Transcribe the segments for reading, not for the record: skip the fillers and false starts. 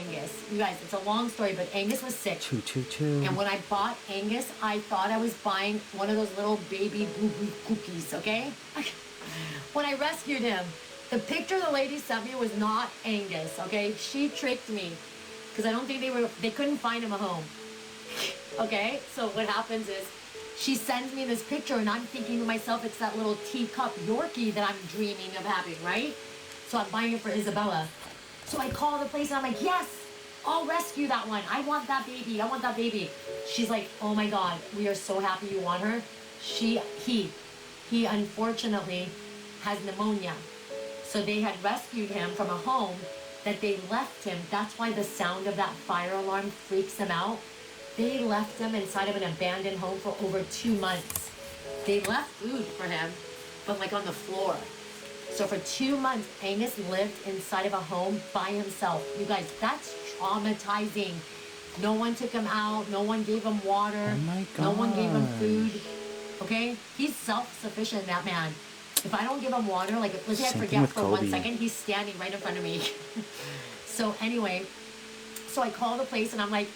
Angus. You guys, it's a long story, but Angus was sick. 222. And when I bought Angus, I thought I was buying one of those little baby boo-boo cookies, okay? When I rescued him, the picture the lady sent me was not Angus, okay? She tricked me because I don't think they couldn't find him a home. Okay? So what happens is she sends me this picture and I'm thinking to myself, it's that little teacup Yorkie that I'm dreaming of having, right? So I'm buying it for Isabella. So I call the place and I'm like, yes, I'll rescue that one. I want that baby. I want that baby. She's like, oh my God, we are so happy you want her. He unfortunately has pneumonia. So they had rescued him from a home that they left him. That's why the sound of that fire alarm freaks him out. They left him inside of an abandoned home for over 2 months. They left food for him, but like on the floor. So for 2 months, Angus lived inside of a home by himself. You guys, that's traumatizing. No one took him out. No one gave him water. Oh my God. No one gave him food. Okay? He's self-sufficient, that man. If I don't give him water, like let's say I forget for 1 second, he's standing right in front of me. So anyway, so I call the place and I'm like,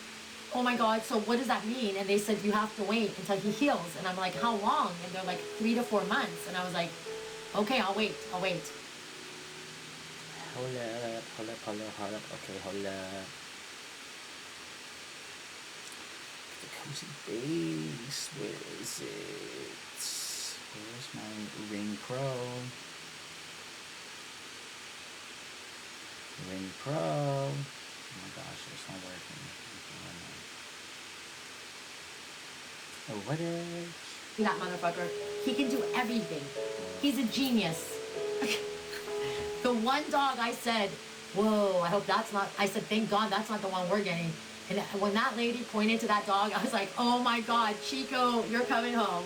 oh my God, so what does that mean? And they said, you have to wait until he heals. And I'm like, how long? And they're like 3 to 4 months. And I was like, okay, I'll wait. Hold up. Okay, hold up. The cozy base, where is it? Where's my Ring Pro? Ring Pro. Oh my gosh, it's not working. Oh, what is? That motherfucker. He can do everything. He's a genius. The one dog I said, whoa, I hope that's not, I said, thank God that's not the one we're getting. And when that lady pointed to that dog, I was like, oh my God, Chico, you're coming home.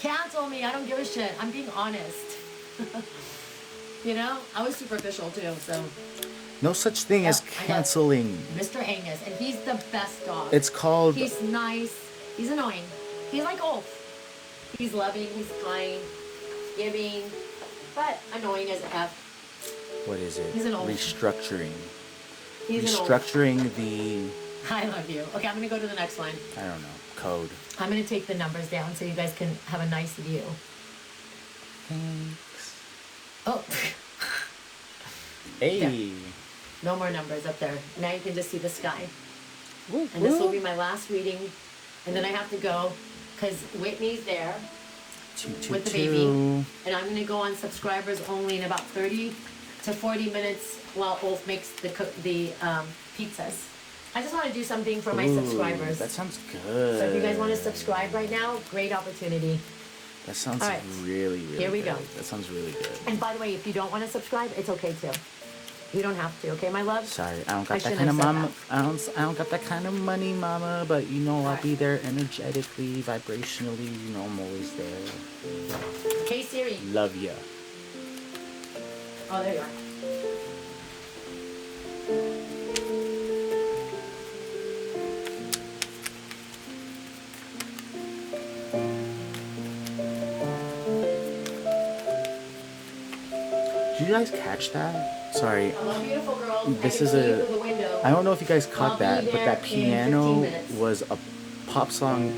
Cancel me, I don't give a shit. I'm being honest. You know, I was superficial too, so. No such thing as canceling. Mr. Angus, and he's the best dog. It's called... He's nice. He's annoying. He's like Ulf. He's loving, he's kind, giving, but annoying as F. What is it? He's an Ulf. Restructuring. He's Restructuring the... I love you. Okay, I'm going to go to the next one. I don't know. Code. I'm going to take the numbers down so you guys can have a nice view. Thanks. Oh. Hey. There. No more numbers up there. Now you can just see the sky. Woo, and this will be my last reading. And then I have to go because Whitney's there with the baby. And I'm going to go on subscribers only in about 30 to 40 minutes while Ulf makes the pizzas. I just want to do something for my subscribers. That sounds good. So if you guys want to subscribe right now, great opportunity. That sounds right. really, really Here we good. go. That sounds really good. And by the way, if you don't want to subscribe, it's okay too. You don't have to, okay, my love? Sorry, I don't got that kind of mama. I don't got that kind of money, mama. But you know, I'll be there energetically, vibrationally. You know, I'm always there. Okay, Siri. Love ya. Oh, there you are. Did you guys catch that? Sorry. Hello, beautiful girl. This is I don't know if you guys caught that, but that piano was a pop song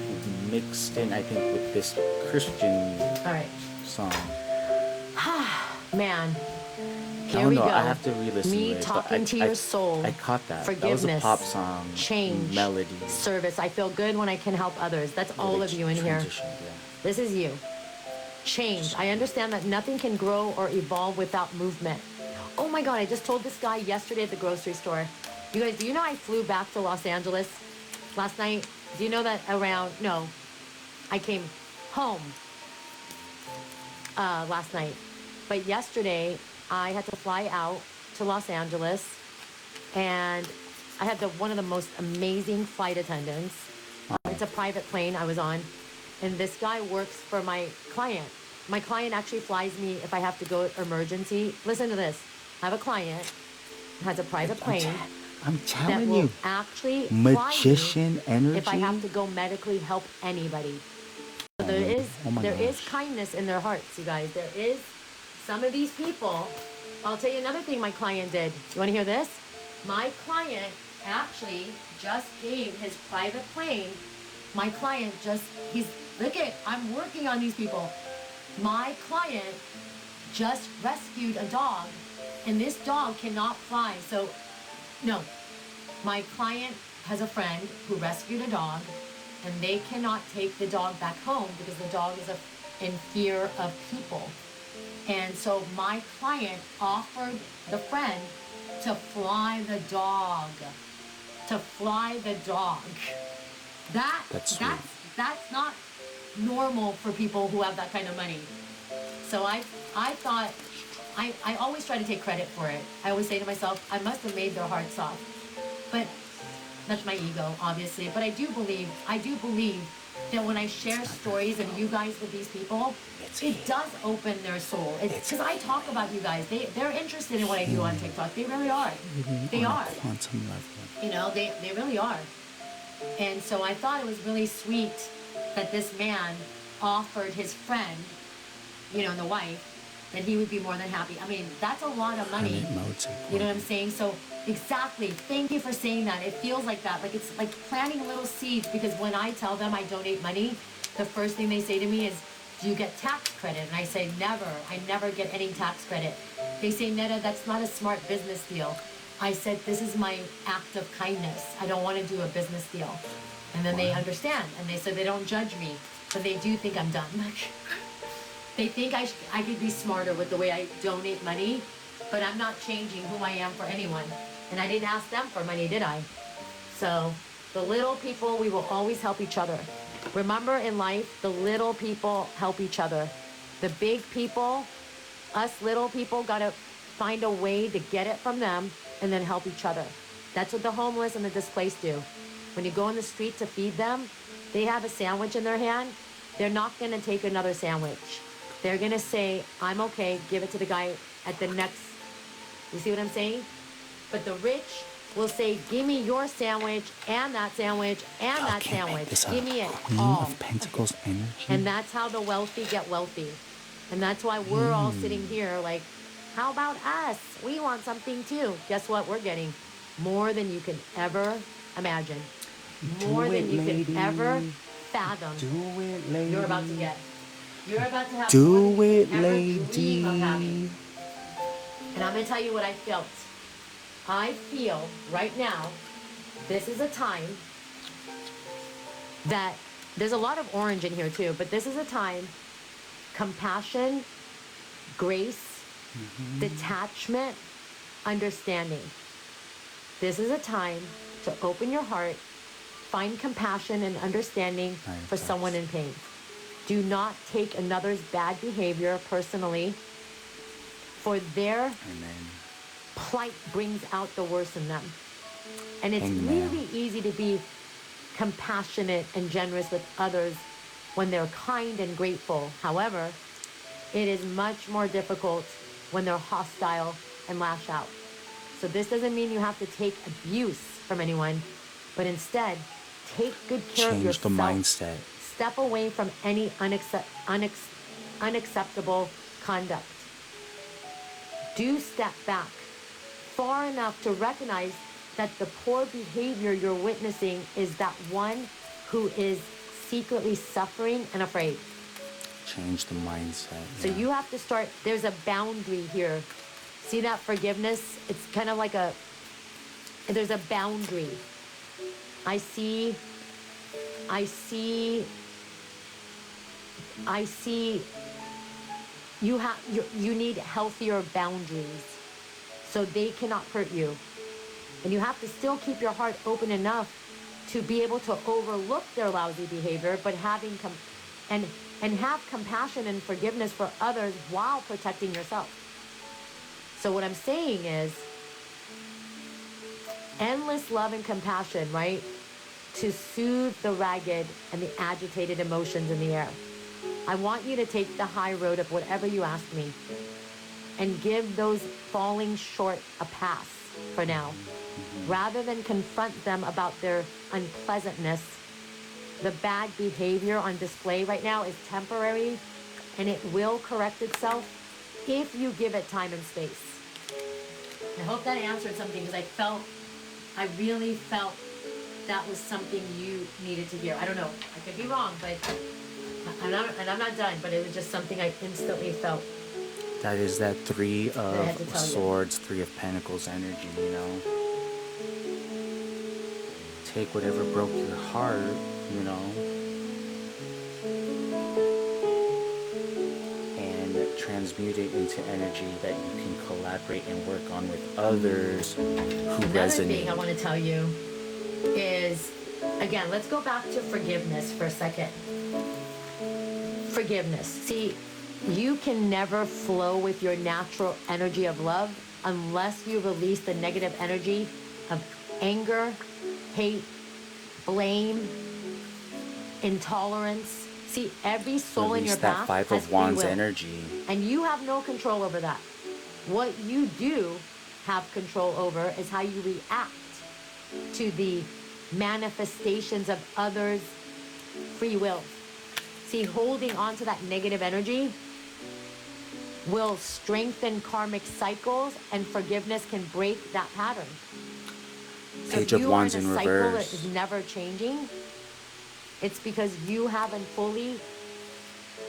mixed in, I think, with this Christian song. Man. I don't know. I have to re-listen to it. Me talking to your soul. I caught that. Forgiveness. That was a pop song. Change. Melody. Service. I feel good when I can help others. That's all of you in here. Yeah. This is you. Change. I understand that nothing can grow or evolve without movement. Oh my God, I just told this guy yesterday at the grocery store. You guys, do you know I flew back to Los Angeles last night? Do you know that I came home last night. But yesterday, I had to fly out to Los Angeles, and I had one of the most amazing flight attendants. It's a private plane I was on, and this guy works for my client. My client actually flies me if I have to go emergency. Listen to this. I have a client who has a private plane. I'm telling that will you, actually magician fly me energy. if I have to go medically help anybody. So there is kindness in their hearts, you guys. There is some of these people I'll tell you another thing my client did. You want to hear this? My client actually just gave his private plane. My client look at, I'm working on these people. My client just rescued a dog, and this dog cannot fly. So, no, my client has a friend who rescued a dog, and they cannot take the dog back home because the dog is in fear of people. And so my client offered the friend to fly the dog. To fly the dog. That's not normal for people who have that kind of money. So I thought, I always try to take credit for it. I always say to myself, I must have made their hearts soft. But that's my ego, obviously. But I do believe that when I share stories of you guys with these people, it does open their soul. Because I talk about you guys. They're interested in what I do on TikTok. They really are. They are. Quantum level. You know, they really are. And so I thought it was really sweet that this man offered his friend, you know, the wife, that he would be more than happy. I mean, that's a lot of money. You know what I'm saying? So exactly. Thank you for saying that. It feels like that. Like it's like planting little seeds, because when I tell them I donate money, the first thing they say to me is, do you get tax credit? And I say, never. I never get any tax credit. They say, Neda, that's not a smart business deal. I said, this is my act of kindness. I don't want to do a business deal. And then they understand. And they said they don't judge me, but they do think I'm dumb. They think I could be smarter with the way I donate money, but I'm not changing who I am for anyone. And I didn't ask them for money, did I? So the little people, we will always help each other. Remember, in life, the little people help each other. The big people, us little people, gotta find a way to get it from them and then help each other. That's what the homeless and the displaced do. When you go in the street to feed them, they have a sandwich in their hand. They're not gonna take another sandwich. They're gonna say, I'm okay, give it to the guy at the next, you see what I'm saying? But the rich will say, give me your sandwich and that sandwich and that sandwich. Give me it all. Queen of Pentacles energy. And that's how the wealthy get wealthy. And that's why we're all sitting here like, how about us? We want something too. Guess what? We're getting more than you can ever imagine. More than you can ever fathom. Do it, lady. You're about to get. You're about to have Do more than you it, can ever lady. dream of having. And I'm going to tell you what I felt. I feel right now, this is a time that, there's a lot of orange in here too, but this is a time, compassion, grace, detachment, understanding. This is a time to open your heart, find compassion and understanding for someone in pain. Do not take another's bad behavior personally, for their plight brings out the worst in them. And it's really easy to be compassionate and generous with others when they're kind and grateful. However, it is much more difficult when they're hostile and lash out. So this doesn't mean you have to take abuse from anyone, but instead, take good care of yourself. Change the mindset. Step away from any unacceptable conduct. Do step back far enough to recognize that the poor behavior you're witnessing is that one who is secretly suffering and afraid. Change the mindset. So you have to start, there's a boundary here. See that forgiveness? It's kind of like there's a boundary. I see you need healthier boundaries so they cannot hurt you. And you have to still keep your heart open enough to be able to overlook their lousy behavior, but have compassion and forgiveness for others while protecting yourself. So what I'm saying is endless love and compassion, right? To soothe the ragged and the agitated emotions in the air. I want you to take the high road of whatever you ask me and give those falling short a pass for now. Rather than confront them about their unpleasantness, the bad behavior on display right now is temporary and it will correct itself if you give it time and space. I hope that answered something because I really felt that was something you needed to hear. I don't know. I could be wrong, but I'm not done. But it was just something I instantly felt. That is that Three of to tell you. Swords, Three of Pentacles energy, you know. Take whatever broke your heart, you know, and transmute it into energy that you can collaborate and work on with others who Another resonate. thing I want to tell you is, again, let's go back to forgiveness for a second. Forgiveness. See, you can never flow with your natural energy of love unless you release the negative energy of anger, hate, blame, intolerance. See, every soul in your path Five has of Wands free will, energy. and you have no control over that. What you do have control over is how you react to the manifestations of others' free will. See, holding on to that negative energy will strengthen karmic cycles, and forgiveness can break that pattern. So Page of Wands in if you are in a cycle that reverse. is never changing, it's because you haven't fully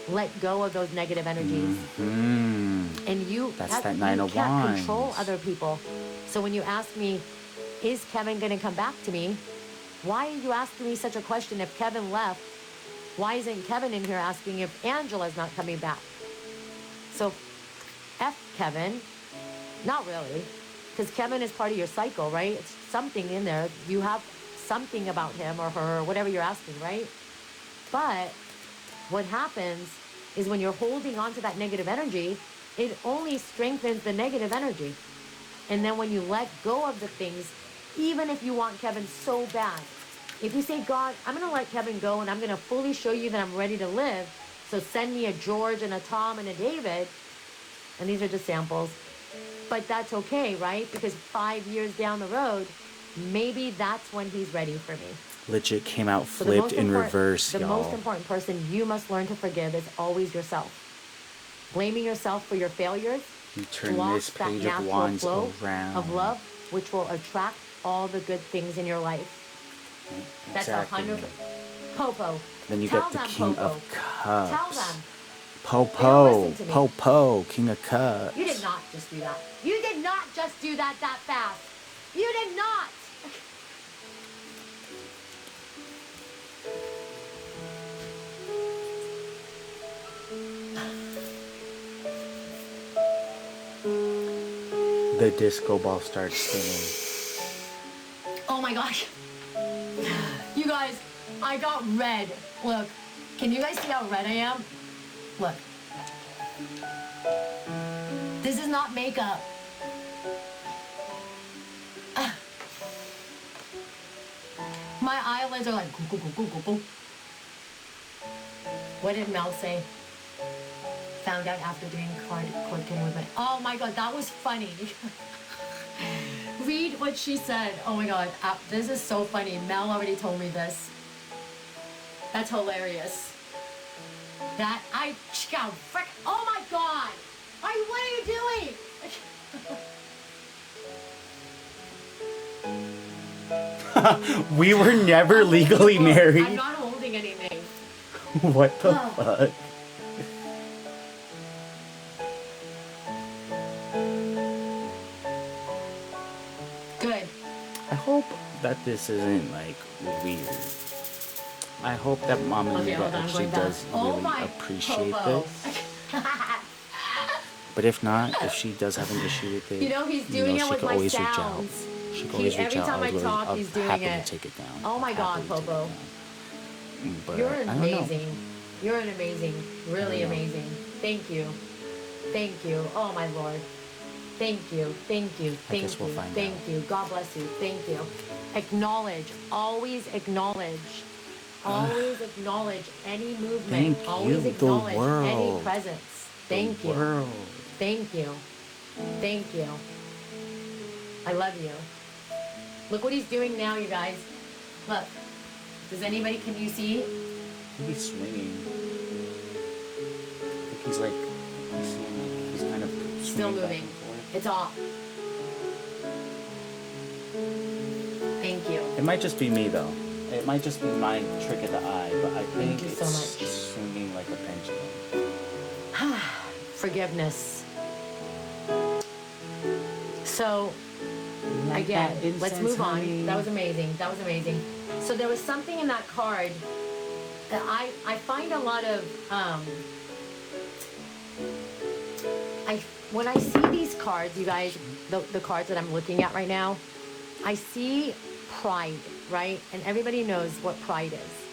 let go of those negative energies. And That's that Nine of can't Wands. control other people. So when you ask me, is Kevin going to come back to me? Why are you asking me such a question? If Kevin left, why isn't Kevin in here asking if Angela's not coming back? So F Kevin, not really, because Kevin is part of your cycle, right? It's something in there. You have something about him or her or whatever you're asking, right? But what happens is when you're holding on to that negative energy, it only strengthens the negative energy. And then when you let go of the things, even if you want Kevin so bad, if you say, God, I'm going to let Kevin go and I'm going to fully show you that I'm ready to live, so send me a George and a Tom and a David, and these are just samples, but that's okay, right? Because 5 years down the road, maybe that's when he's ready for me. Legit came out flipped in reverse, y'all. The most y'all. important person you must learn to forgive is always yourself. Blaming yourself for your failures You turn blocks this that Page of natural Wands flow around. of love, which will attract all the good things in your life. That's Exactly. 100%. Popo. Then you Tell get the them, King Popo. of Cups. Tell them. Popo. listen to me. Popo. King of Cups. You did not just do that. You did not just do that fast. You did not. The disco ball starts spinning. Oh my gosh. You guys, I got red. Look, can you guys see how red I am? Look. This is not makeup. My eyelids are like, goo, goo, goo, goo, goo. What did Mel say? Found out after doing cord cutting with my... Oh my God, that was funny. Read what she said. Oh my God, this is so funny. Mel already told me this. That's hilarious. That I... Frick. Oh my God. What are you doing? We were never legally married. I'm not holding anything. What the fuck? Good. I hope that this isn't like weird. I hope that Mama Neda actually does really appreciate this. But if not, if she does have an issue with it, you know, he's doing it with my sounds. She can always reach out. Every time I talk, he's doing happily it. Take it down. Oh my God, Popo. But You're amazing. You're an amazing, really amazing. Thank you. Thank you. Oh my Lord. Thank you. Thank you. Thank you. Thank you. God bless you. Thank you. Acknowledge. Always acknowledge. Always acknowledge any movement. Always acknowledge any presence. Thank you. Thank you. Thank you. I love you. Look what he's doing now, you guys. Look. Does anybody, can you see? He's swinging. I think he's like, he's kind of still moving. It's off. It might just be me though. It might just be my trick of the eye, but I think Thank you it's so much. swinging like a pendulum. Forgiveness. So, Like again, that incense, let's move honey. on. That was amazing. That was amazing. So there was something in that card that I find a lot of, when I see these cards, you guys, the cards that I'm looking at right now, I see pride, right? And everybody knows what pride is.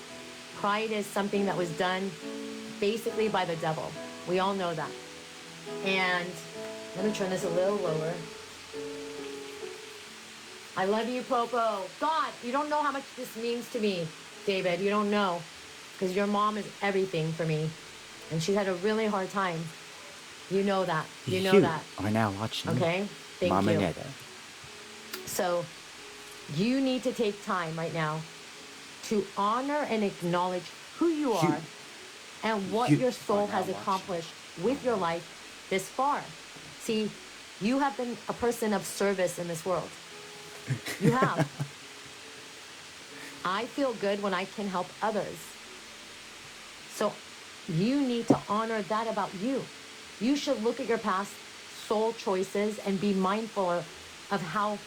Pride is something that was done basically by the devil. We all know that. And let me turn this a little lower. I love you, Popo. God, you don't know how much this means to me, David. You don't know. Because your mom is everything for me. And she's had a really hard time. You know that. You know that. are now watching Okay? Thank Mama you. Neda. So, you need to take time right now to honor and acknowledge who you are and what your soul has accomplished with your life this far. See, you have been a person of service in this world. You have. I feel good when I can help others. So you need to honor that about you. You should look at your past soul choices and be mindful of how,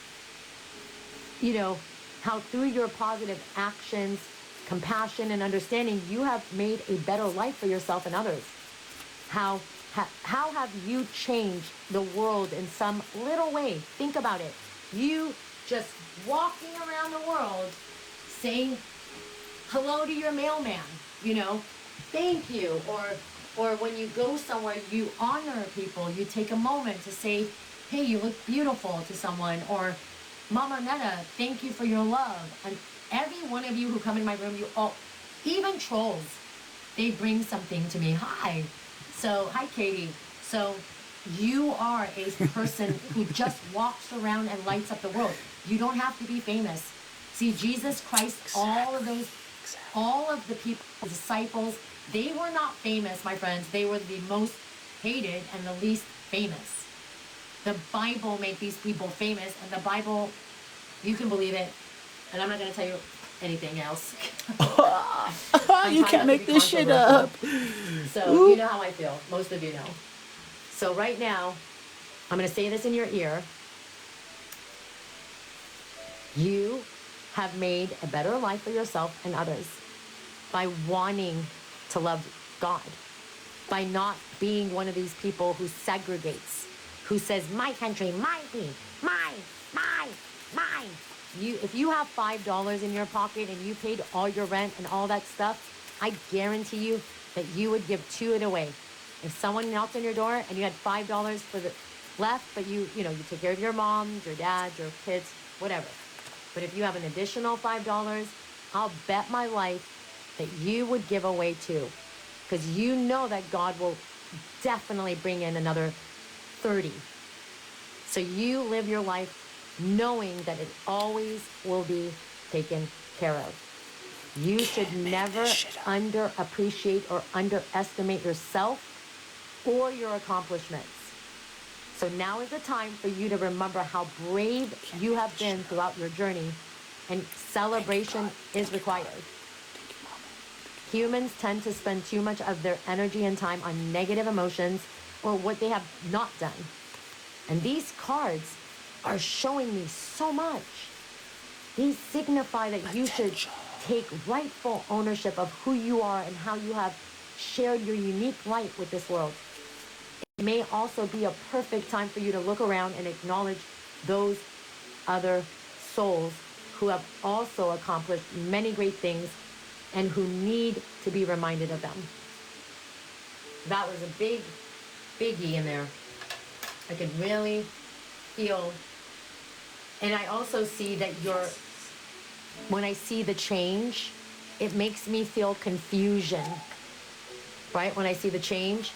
how through your positive actions, compassion, and understanding, you have made a better life for yourself and others. How have you changed the world in some little way? Think about it. You just walking around the world saying hello to your mailman, thank you. Or when you go somewhere, you honor people. You take a moment to say, hey, you look beautiful to someone. Or Mama Neda, thank you for your love. And every one of you who come in my room, even trolls, they bring something to me. Hi. So, hi, Katie. So, you are a person who just walks around and lights up the world. You don't have to be famous. See, Jesus Christ, all of the people, the disciples, they were not famous, my friends. They were the most hated and the least famous. The Bible made these people famous, and the Bible, you can believe it. And I'm not going to tell you anything else. You can't make this shit up. So, you know how I feel. Most of you know. So right now, I'm going to say this in your ear. You have made a better life for yourself and others by wanting to love God, by not being one of these people who segregates, who says, my country, my me, mine. If you have $5 in your pocket and you paid all your rent and all that stuff, I guarantee you that you would give $2 away. If someone knocked on your door and you had $5 for the left, but you take care of your mom, your dad, your kids, whatever. But if you have an additional $5, I'll bet my life that you would give away too. Because you know that God will definitely bring in another 30. So you live your life knowing that it always will be taken care of. You should never underappreciate or underestimate yourself or your accomplishments. So now is the time for you to remember how brave you have been throughout your journey, and celebration is required. Humans tend to spend too much of their energy and time on negative emotions or what they have not done. And these cards are showing me so much. These signify that you should take rightful ownership of who you are and how you have shared your unique light with this world. It may also be a perfect time for you to look around and acknowledge those other souls who have also accomplished many great things and who need to be reminded of them. That was a big biggie in there. I could really feel, and I also see that when I see the change, it makes me feel confusion, right? When I see the change,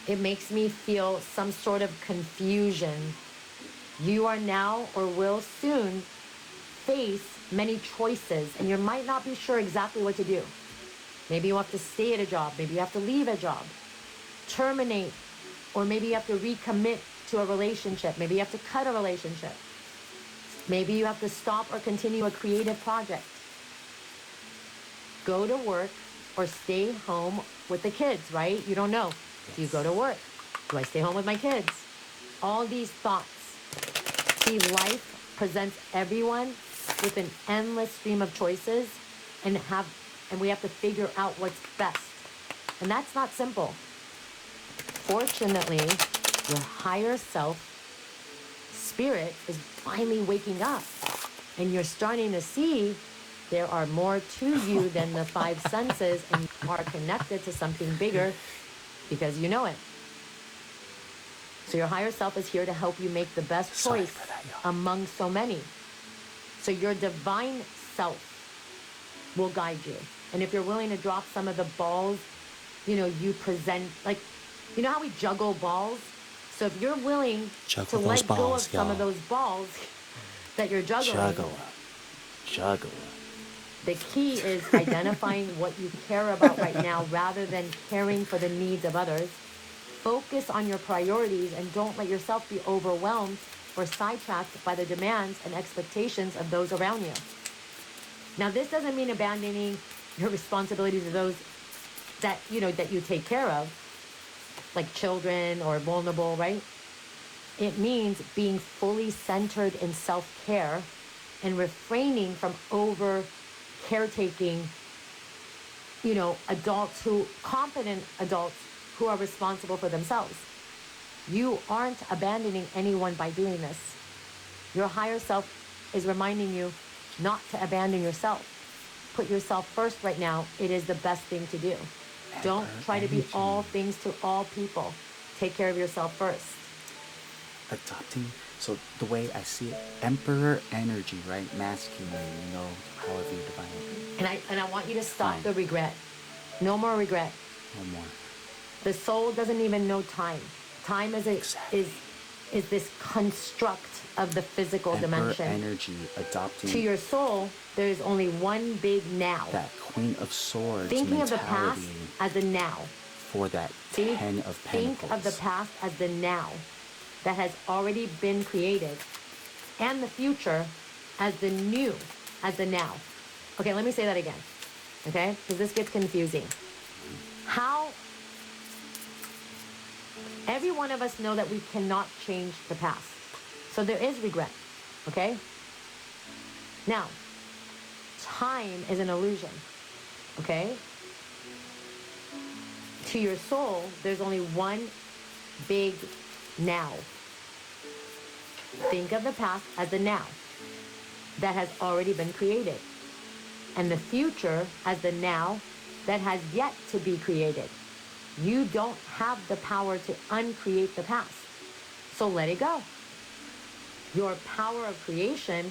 it makes me feel some sort of confusion. You are now or will soon face many choices, and you might not be sure exactly what to do. Maybe you have to stay at a job. Maybe you have to leave a job, terminate, or maybe you have to recommit to a relationship. Maybe you have to cut a relationship. It's Maybe you have to stop or continue a creative project. Go to work or stay home with the kids, right? You don't know. Yes. Do you go to work? Do I stay home with my kids? All these thoughts. See, life presents everyone with an endless stream of choices, and we have to figure out what's best. And that's not simple. Fortunately, your higher self spirit is finally waking up, and you're starting to see there are more to you than the five senses, and you are connected to something bigger because you know it. So your higher self is here to help you make the best choice among so many. So your divine self will guide you. And if you're willing to drop some of the balls, you present, like, you know how we juggle balls? So if you're willing to let go of some of those balls that you're juggling. Juggle. The key is identifying what you care about right now rather than caring for the needs of others. Focus on your priorities and don't let yourself be overwhelmed or sidetracked by the demands and expectations of those around you. Now, this doesn't mean abandoning your responsibilities to those that you take care of, like children or vulnerable, right? It means being fully centered in self-care and refraining from over caretaking, competent adults who are responsible for themselves. You aren't abandoning anyone by doing this. Your higher self is reminding you not to abandon yourself. Put yourself first right now. It is the best thing to do. Don't try to be all things to all people. Take care of yourself first. Adopting, so the way I see it, emperor energy, right? Masculine, however you define it. And I want you to stop the regret. No more regret. No more. The soul doesn't even know time. Time is this construct of the physical dimension. Energy, adopting. To your soul, there is only one big now. That Queen of Swords Thinking mentality of the past as a now. For that Ten of Pentacles. Think of the past as the now that has already been created, and the future as the new, as the now. Okay, let me say that again, okay? Because this gets confusing. Every one of us know that we cannot change the past. So there is regret, okay? Now, time is an illusion, okay? To your soul, there's only one big now. Think of the past as the now that has already been created, and the future as the now that has yet to be created. You don't have the power to uncreate the past, so let it go. Your power of creation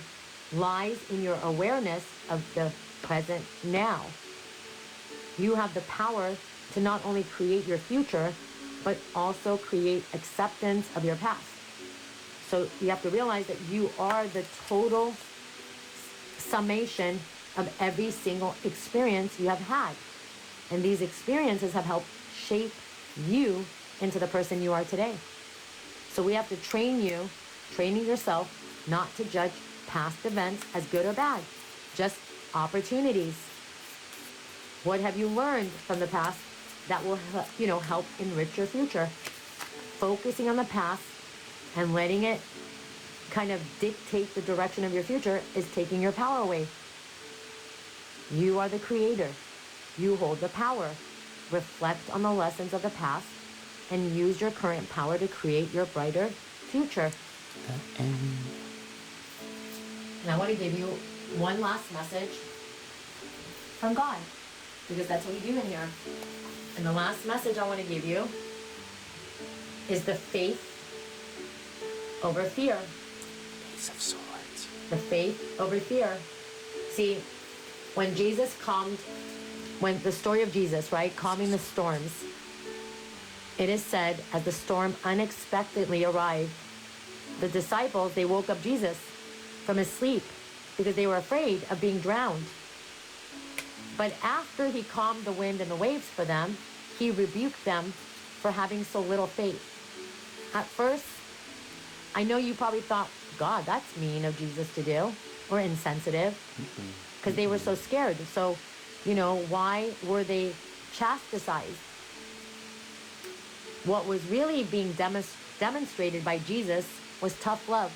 lies in your awareness of the present now. You have the power to not only create your future, but also create acceptance of your past. So you have to realize that you are the total summation of every single experience you have had. And these experiences have helped shape you into the person you are today. So we have to training yourself not to judge past events as good or bad, just opportunities. What have you learned from the past that will help enrich your future? Focusing on the past and letting it kind of dictate the direction of your future is taking your power away. You are the creator. You hold the power. Reflect on the lessons of the past and use your current power to create your brighter future. And I want to give you one last message from God, because that's what we do in here. And the last message I want to give you is the faith over fear. Ace of Swords. The faith over fear. See, when the story of Jesus, right, calming the storms, it is said, as the storm unexpectedly arrived, the disciples, they woke up Jesus from his sleep because they were afraid of being drowned. But after he calmed the wind and the waves for them, he rebuked them for having so little faith. At first, I know you probably thought, God, that's mean of Jesus to do, or insensitive, because they were so scared. So, you know, why were they chastised? What was really being demonstrated by Jesus was tough love,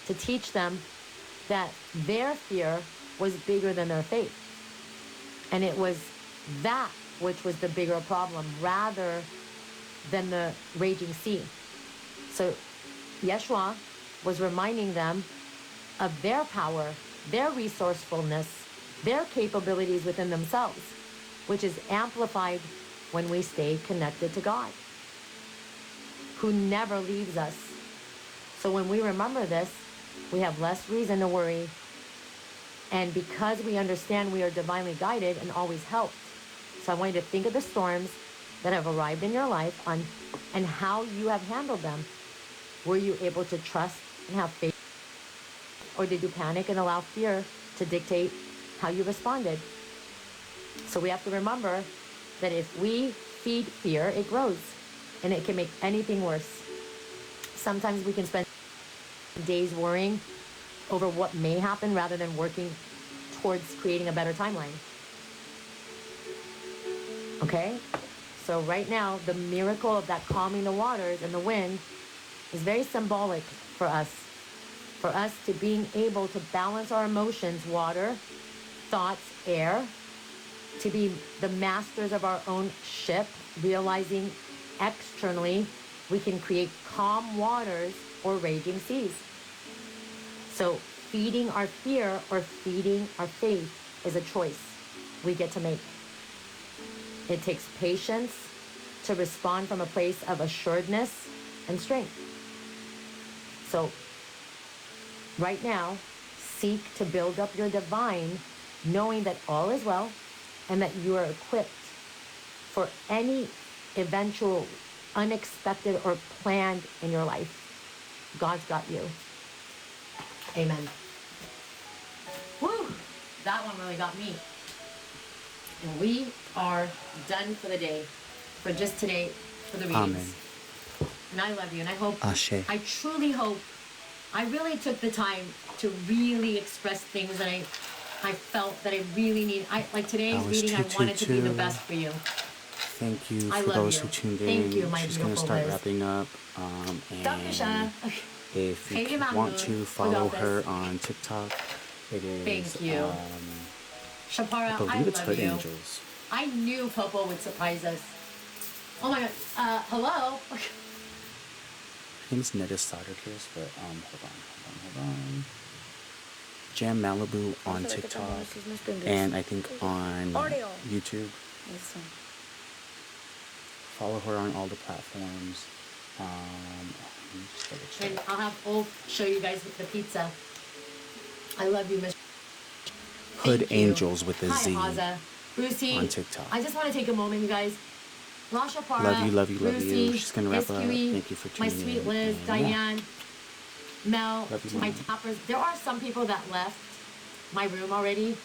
to teach them that their fear was bigger than their faith. And it was that which was the bigger problem rather than the raging sea. So Yeshua was reminding them of their power, their resourcefulness, their capabilities within themselves, which is amplified when we stay connected to God, who never leaves us. So when we remember this, we have less reason to worry. And because we understand we are divinely guided and always helped. So I want you to think of the storms that have arrived in your life and how you have handled them. Were you able to trust and have faith? Or did you panic and allow fear to dictate how you responded? So we have to remember that if we feed fear, it grows. And it can make anything worse. Sometimes we can spend days worrying over what may happen rather than working towards creating a better timeline. Okay? So right now, the miracle of that calming the waters and the wind is very symbolic for us to being able to balance our emotions, water, thoughts, air, to be the masters of our own ship, realizing externally we can create calm waters or raging seas. So feeding our fear or feeding our faith is a choice we get to make. It takes patience to respond from a place of assuredness and strength. So right now, seek to build up your divine, knowing that all is well and that you are equipped for any eventual unexpected or planned in your life. God's got you. Amen. Woo! That one really got me. And we are done for the day. For just today, for the readings. Amen. And I love you. And I hope, Ashe. I truly hope, I really took the time to really express things that I felt that I really need. Like today's reading, I wanted to be the best for you. Thank you I for love those you. who tuned in. Thank you, my She's going to beautiful start Liz. wrapping up. And if you want to follow her on TikTok, it is, thank you. Shapara, I believe it's love Hood you. Angels. I knew Popo would surprise us. Oh my God. Hello? Her name's Neda Soderkis, but hold on. Jam Malibu on TikTok, and I think on YouTube. Follow her on all the platforms. And I'll have Ulf show you guys the pizza. I love you, Miss. Hood Angels with a Z. Hi, Haza. Brucey, on TikTok. I just want to take a moment, you guys. Lasha Para, Love you. Brucey, She's gonna wrap up. SQE, Thank you for my tuning sweet in. Liz, And Diane, Mel, Love you, my Mama. toppers. There are some people that left my room already.